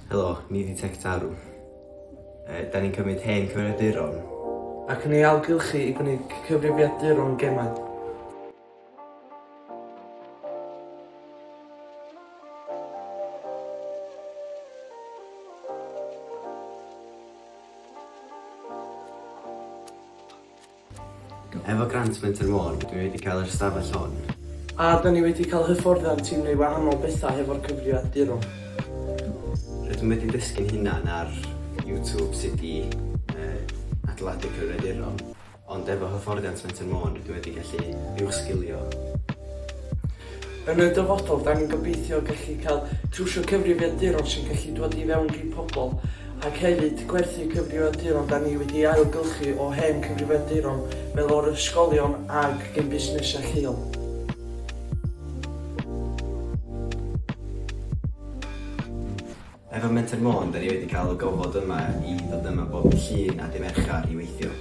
Helo, ni di TecTarw. Da ni'n cymryd hen cyfrifiaduron. Ac yn ei algylchu i gwneud cyfrifiaduron gemau. Efo grant Menter dwi wedi cael yr ystafell hon. A da ni wedi cael hyfforddiant i wneud wahanol bethau hefo'r cyfrifiaduron. Rydym wedi dysgu'n hunan ar YouTube sut i adeiladu cyfrifiaduron. Ond efo hyfforddiant Menter dwi wedi gallu uwch-sgilio. Yn y dyfodol, da ni'n gobeithio gallu cael trwsio cyfrifiaduron sy'n gallu dod i fewn i pobl ac hefyd gwerthu cyfrifiaduron da ni wedi ailgylchu o hen cyfrifiaduron fel o'r ysgolion ag gen busnesau lleol. Efo Menter da ni wedi cael y gofod yma i ddod yma bob llun a dim erchar i weithio.